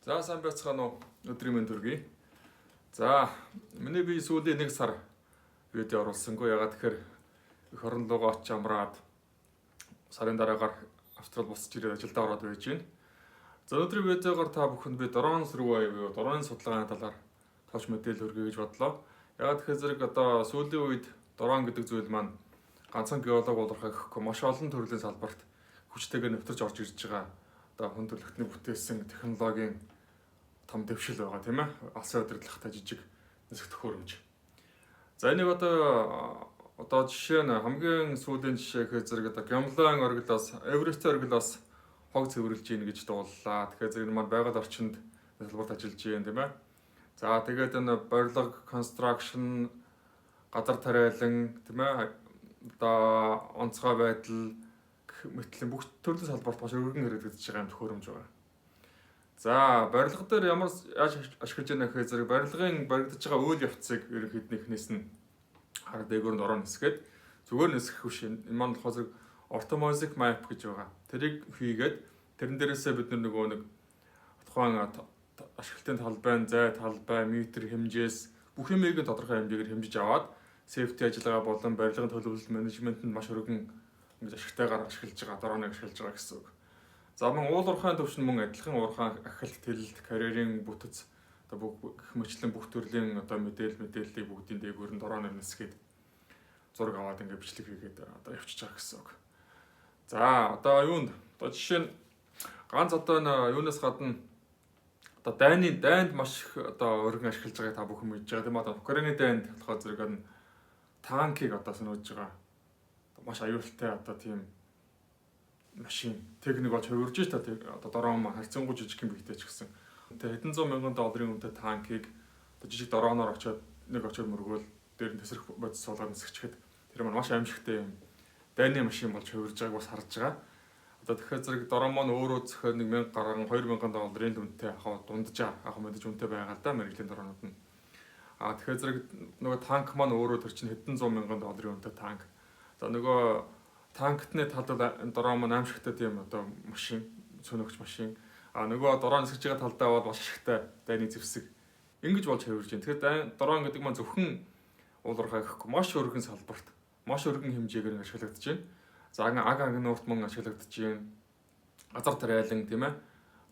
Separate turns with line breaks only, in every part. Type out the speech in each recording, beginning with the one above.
За сайн байцгаана уу? Өдрийн мэнд хүргэе. За миний би сүүлийн 1 сар видео оруулсангүй. Ягаад тэгэхээр эх орон руугаа очиж амраад сарын дараагаар Австрал босч ирээд ажилдаа ороод байж байна. За өнөөдрийн видеогоор та бүхэнд би дрон survey буюу дроны судалгааны талаар товч мэдээлэл хүргэе гэж бодлоо. Ягаад тэгэхээр зэрэг одоо сүүлийн үед дрон гэдэг зүйл маань ганцхан геолог болрохоо гэхгүй маш олон төрлийн салбарт хүчтэйгээр нэвтэрч орж ирж байгаа. Одоо хүн төрөлхтний бүтээсэн технологийн том дэвшил байгаа тийм ээ. Алсын удирдлагатай жижиг нисэх төхөөрөмж. За энийг одоо жишээ нь хамгийн сүүлийн жишээ гэхэд зэрэг одоо Гямлан оргилоос Эверест оргилоос хог цэвэрлж ийн гэж дууллаа. Тэгэхээр зэрэг маань байгаль орчинд салбарт ажиллаж байна тийм ээ. За тэгээд энэ барилга, construction, газар тариалан тийм ээ. Одоо онцгой байдал мэтлийн бүх төрлийн салбарт маш өргөн хэрэгжиж байгаа юм төхөөрөмж байгаа. За барилга дээр ямар яаж ашиглаж яах вэ гэхээр барилгын баригдаж байгаа үйл явцыг ерөнхийднийхнээс нь хар дээгүүр орон нисгээд зүгээр нисэх биш. Энэ маань болохоор Orthomosic map гэж байгаа. Тэрийг хийгээд тэрэн дээрээсээ бид нөгөө нэг тухайн ашиглалтын талбай, зай талбай, метр хэмжээс бүх юмыг тодорхой хэмжээгээр хэмжиж аваад safety ажиллагаа болон барилгын төлөвлөлт менежментэнд маш өргөн ингэж ашигтайгаар ашиглаж байгаа, дроныг ашиглаж байгаа гэсэн үг. За мөн уул уурхайн төвшин мөн адилхан уурхайн ахилт, тэлэлт, карьерийн бүтэц одоо гэх мэтлэн бүх төрлийн одоо мэдээллийг бүгдийн дээгүүр нь дроноор нисгээд зураг аваад ингэ бичлэг хийгээд одоо явчихж байгаа гэсэн үг. За одоо юунд одоо жишээ нь ганц одоо энэ юунаас гадна одоо дайнд маш их одоо өргөн ашиглаж байгааг та бүхэн мэдж байгаа тийм үү? Украины дайнд болохоор зэрэг нь танкийг одоо сөнөөж байгаа. Маш аюултай одоо тийм машин техник болж хувирж та одоо дрон маань харьцангуй жижиг юм бигтэй ч гэсэн. Тэгээ хэдэн зуун мянган долларын үнэтэй танкийг одоо жижиг дроноор очиод мөргөөл дээр нь тесрэх бодис суулгаад нисгэчихэд тэр маань маш аимшигтай юм. Дайны машин болж хувирж байгааг бас харж байгаа. Одоо тэгэхээр зэрэг дрон маань өөрөө зөвхөн 1000 гаруй 2000 долларын үнэтэй яг дунджаа мэдээж үнэтэй байгаа л да мэрэгжлийн дронууд нь. Тэгэхээр зэрэг нөгөө танк маань өөрөө тэр чинь хэдэн зуун мянган долларын үнэтэй танк. За нөгөө танкны талд дрон маань аимшигтай тийм одоо машин, цөнөгч машин. Нөгөө дрон нисгэж байгаа талдаа бол маш ашигтай дайны зэвсэг. Ингэж болж хувирж байна. Тэгэхээр дрон гэдэг маань зөвхөн уулуурхай гэхгүй маш өргөн салбарт, маш өргөн хэмжээгээр ашиглагдаж байна. За аг агнуурт мөн ашиглагдаж байна. Газар тариалан тийм ээ.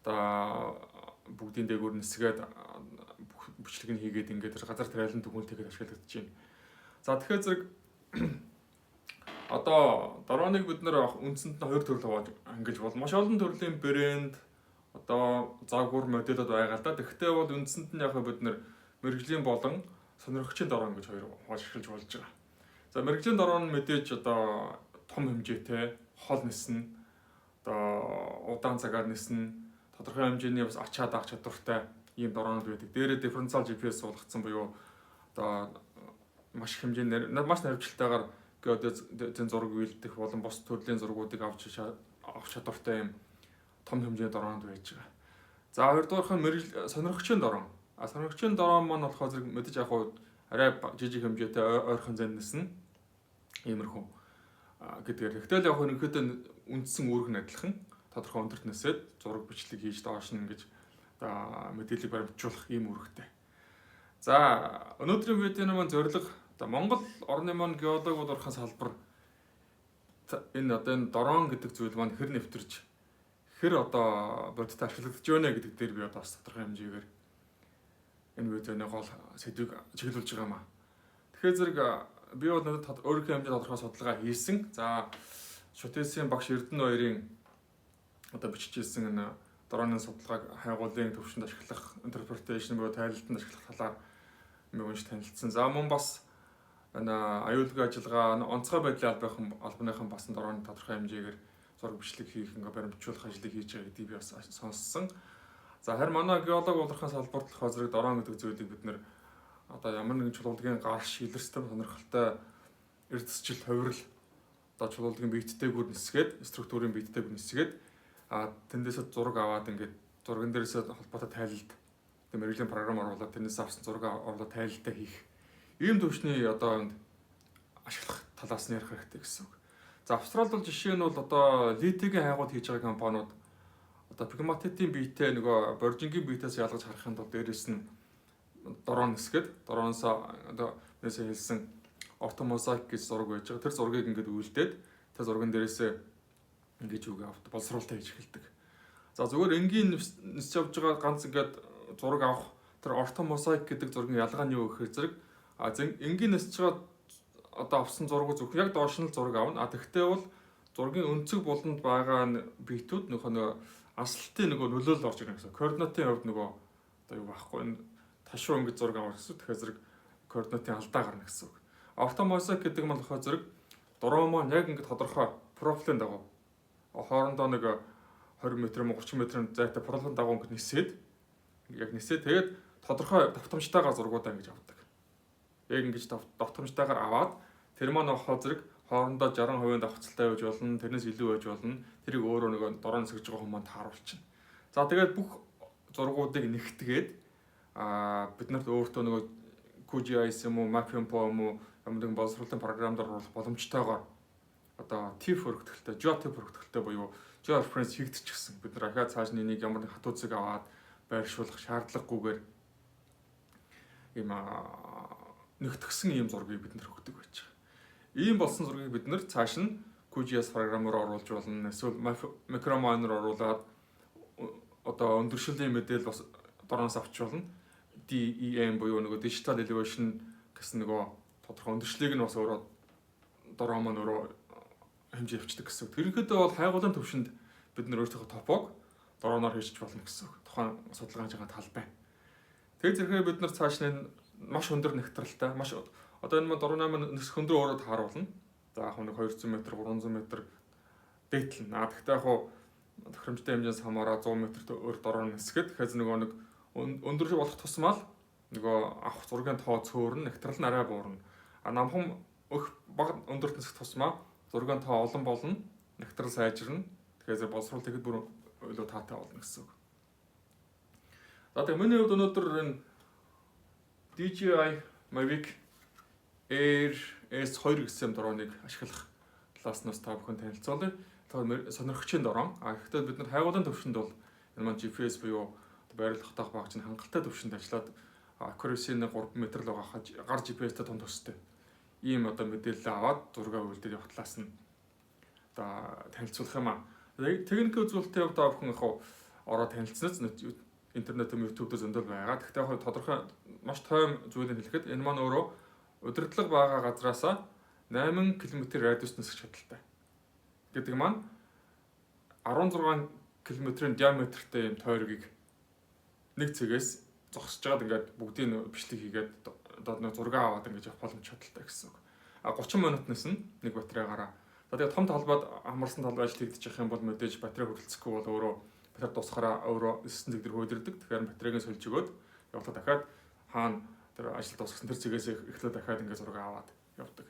Одоо бүгдийн дээгүүр нисгээд бичлэг нь хийгээд ингээд газар тариалан төгөлтэйгээр ашиглагдаж байна. За тэгэхээр зэрэг одоо дроныг бид нэр үндсэнд нь хоёр төрөл ангилж бол маш олон төрлийн брэнд одоо загвар модельд байгаа л да. Тэгэхдээ бол үндсэнд нь яг бид нэр мэрэгжлийн болон сонирхогчийн дрон гэж хоёр ашиглаж болж байгаа. За мэрэгжлийн дрон мэдээж одоо том хэмжээтэй хол ниснэ одоо удаан цагаар ниснэ тодорхой хэмжээний бас ачаад авах чадвартай ийм дронууд байдаг. Дээрээ дифференциал GPS суулгацсан буюу одоо маш хэмжээгээр маш навчилтайгаар геодезийн зураг үйлдэх болон бос төрлийн зургуудыг авч чадвартай юм том хэмжээний дронууд байж байгаа. За хоёрдугаарх нь мэрэгжил сонирхогчийн дрон. Сонирхогчийн дрон маань болохоор зэрэг мэдээж яг арай жижиг хэмжээтэй ойрхон зэн ниснэ. Иймэрхүү гэдгээр. Гэтэл яг ерөнхийдөө үндсэн үүрэг нь адилхан. Тодорхой өндөрт нисээд зураг бичлэг хийж доош нь ингэж мэдээлэл баримтжуулах ийм үүрэгтэй. За өнөөдрийн видеоны маань зорилго одоо Монгол орны маань геолог болрохын салбар энэ дрон гэдэг зүйл маань хэр нэвтэрч хэр одоо бодит ашиглагдж байна гэдэг дээр би одоо бас тодорхой хэмжээгээр энэ видеоны гол сэдвийг чиглүүлж байгаа юм аа. Тэгэхээр зэрэг би бол надад өөрийнхөө хэмжээнд тодорхой судалгаа хийсэн. За Шүтээсийн багш Эрдэнэ 2-ын одоо бичижсэн энэ дроны судалгааг хайгуулын төвшөнд ашиглах интерпреташн буюу тайлалтанд ашиглах талаар мөн танилцсан. За мөн бас энэ аюулгүй ажиллагаа онцгой байдлын албаныхан бас дроны тодорхой хэмжээгээр зураг бичлэг хийх ингээ баримтжуулах ажлыг хийж байгаа гэдгийг би бас сонссон. За харин манай геолог болрохын салбарт болохоор зэрэг дрон гэдэг зүйлийг бид нэр одоо ямар нэгэн чуулгын гар шилэр систем сонирхолтой эрдэсчил хувирал одоо чуулгын биеттэйгүр нисгээд структурын биеттэйгүр нисгээд тэндээс зураг аваад ингээд зурган дээрээс холбоотой тайлалт мэрэгжлийн програм оруулаад тэрнээс авсан зураг оруулаад тайлалтаа хийх ийм төвшний одоо энд ашиглах талаас нь ярих хэрэгтэй гэсэн үг. За Австралид бол жишээ нь бол одоо литигийн хайгууд хийж байгаа компаниуд одоо пигматитийн биетэй нөгөө боржингийн биетээс ялгаж харахын тулд дээрэс нь дрон нисгээд дроноос одоо нэсээ хэлсэн автомозаик гэж зураг байж байгаа. Тэр зургийг ингээд үйлдээд тэр зурган дээрээсээ ингэж үгээ авт боловсруулалтаа хийж эхэлдэг. За зүгээр энгийн нисч явж байгаа ганц ингээд зураг авах тэр автомозаик гэдэг зургийн ялгаа нь юу гэхээр зэрэг энгийн нисч байгаа одоо авсан зураг зөвхөн яг доош нь зураг авна. Тэгвэл бол зургийн өнцөг буланд байгаа биетүүд нөгөө асалтын нөгөө нөлөөлөл орж ирнэ гэсэн. Координатын хувьд нөгөө одоо юу байхгүй энэ ташуу ингэж зураг авах гэсэн. Тэгэхээр зэрэг координатын алдаа гарна гэсэн үг. Автомозаик гэдэг нь болохоор зэрэг дрон маань яг ингэ тодорхой профилийн дагуу хоорондоо нэг 20 м, 30 м зайтай профилийн дагуу ингэ нисээд тэгээд тодорхой давтамжтайгаар зургуудаа ингэж авдаг. Яг ингэж давтамжтайгаар аваад тэр маань болохоор зэрэг хоорондоо 60% давхцалтай байж болно, тэрнээс илүү байж болно. Тэрийг өөрөө нөгөө дрон сэгж байгаа хүмүүс тааруулчихна. За тэгээд бүх зургуудыг нэгтгээд бид нарт өөртөө нөгөө QGIS юм уу, Mapimpo юм уу, ямар нэгэн боловсруулалтын програмд оруулах боломжтойгоор одоо TIFF хөргөтөлтэй, GeoTIFF хөргөтөлтэй буюу georeference хийгдчихсэн. Бид нар ахаа цааш нэг ямар нэг хатууцыг аваад байршуулах шаардлагагүйгээр ийм нэгтгсэн ийм зургийг бид нар өгдөг байж байгаа. Ийм болсон зургийг бид нар цааш нь QGIS програмаар оруулж болно. Эсвэл Microminer оруулаад одоо өндөршлийн мэдээлэл бас дороноос авч болно. DEM буюу нөгөө Digital Elevation гэсэн нөгөө тодорхой өндөршлийг нь бас өөрөө дороо маань өөрөө хэмжээ авчдаг гэсэн. Тэрнхэдээ бол хайгуулын төвшөнд бид нар өөрсдийнхөө топог дорооноор хийчих болно гэсэн. Тухайн судалгааны жагаа талбай. Тэгээд зэрэг бид нар цааш нь маш өндөр нэгтрэлтэй, маш одоо энэ дорооны маань нисэх хөндрөө өөрөө тааруулна. За яг нэг 200 м, 300 м дээдлэн. Гэхдээ яг тохиромжтой хэмжээс хамаараа 100 м-т өөр дороо нисгээд тэгэхээр нөгөө нэг өндөр болох тусмаа л нөгөө авах зургийн тоо цөөрн, нэгтрэл нь арай буурна. Намхан өх бага өндөрт нисэх тусмаа зургийн тоо олон болно, нэгтрэл сайжирна. Тэгэхээр боловсруулалт ихэд бүр илүү таатай болно гэсэн үг. За тэгээ миний хувьд өнөөдөр энэ DJI Mavic Air S2 гэсэн дрооныг ашиглах талаас нь та бүхэн танилцуулъя. Тэгэхээр сонирхогчийн дрон. Гэхдээ бид нар хайгуулын төвшөнд бол энэ маань GPS буюу байрлах таах багч нь хангалттай төвшөнд ажиллаад accuracy-г 3 м л байгаа гар GPS-тэй тун төстэй. Ийм одоо мэдээлэл аваад зураг үйлдэл явах талаас нь одоо танилцуулах юм аа. Техник үзүүлэлтийн хувьд та бүхэн ороод танилцсанаас интернет YouTube дээр зөндөл байгаа. Гэхдээ яг тодорхой маш тойм зүйлийг хэлэхэд энэ маань өөрөө удирдлага байгаа газраасаа 8 км радиус нисэх чадaltaй. Гэдэг маань 16 км-ийн диаметртэй юм тойргийг нэг цэгээс зогсож байгаад ингээд бүгдийн бичлэг хийгээд одоо нэг зураг аваад ингэж явах боломж чадaltaй гэсэн үг. 30 минутнаас нь нэг батарейгаараа. Тэгээд том талбайд амарсан талбай ажил хийгдчих юм бол мэдээж батарей хөрөлцөхгүй бол өөрөө батарей дуусахаараа өөрөө 9 цэг дээр хөөдөрдөг. Тэгэхээр батарейг сольж өгөөд явуулаад дахиад хаана тэр ажил дуусгасан тэр цэгээс эхлээд дахиад ингэ зураг аваад явдаг.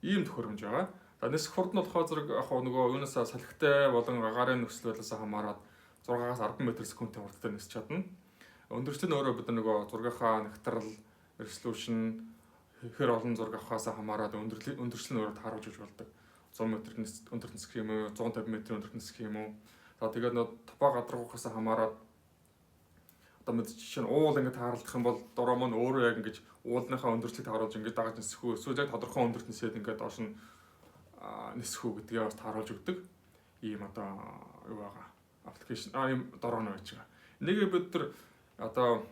Ийм төхөөрөмж байгаа. За нисэх хурд нь болохоор зэрэг яг нөгөө юунаас салхитай болон агаарын нөхцөл байдлаас хамаарат 6-аас 10 м/сек хурдтай нисч чадна. Өндөрчлөл нь өөрөө бид нөгөө зургийнхаа нэгтрэл, resolution хэр олон зураг авахаас хамаарат өндөрчлөл нь өөрөө тааруулж өгч болдог. 100 м өндөрт нисэх юм уу, 150 м өндөрт нисэх юм уу. За тэгээд нөгөө топоо гадаргуухаас хамаарат одоо мэд жишээ нь уул ингэ тааралдах юм бол дороо маань өөрөө яг ингэж уулныхаа өндөрчлөлийг тааруулж ингэ дагаж нисэх үү, эсвэл яг тодорхой өндөрт нисээд ингэ доош нь нисэх үү гэдгээ бас тааруулж өгдөг. Ийм одоо юу байгаа. Аппликейшн ийм дороо нь байж байгаа. Энийг бид тэр одоо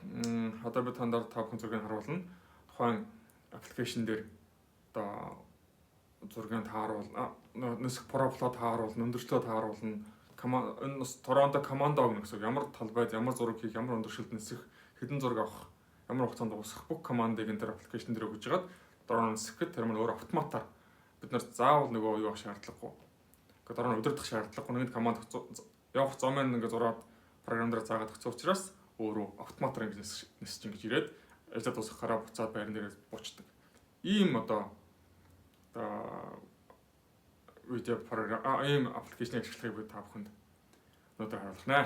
бид тандаар та бүхэн зургийг харуулна. Тухайн аппликейшн дээр одоо зургийг тааруулна, нисэх профилоо тааруулна, өндөрчлөө тааруулна. Энэ бас Торонто команд огно гэсэн. Ямар талбайд ямар зураг хийх, ямар өндөршөлт нисэх, хэдэн зураг авах, ямар хугацаанд дуусгах бүх командыг энэ төр аппликейшн дээр өгж хагаад дрон нисэхэд тэр маань өөр автоматар бид нар заавал нөгөө юу авах шаардлагагүй. Гэхдээ дрон удирдах шаардлагагүй. Нэг команд явах замын ингээ зураад програм дээр заагаад өгсөн учраас өөрөө автоматар ингэ нисэж ингэж ирээд ажил дуусгахаараа буцаад байран дээр буучдаг. Ийм одоо видео програм ийм аппликейшнийг ашиглахыг бид та бүхэнд өнөөдөр харуулах нэ.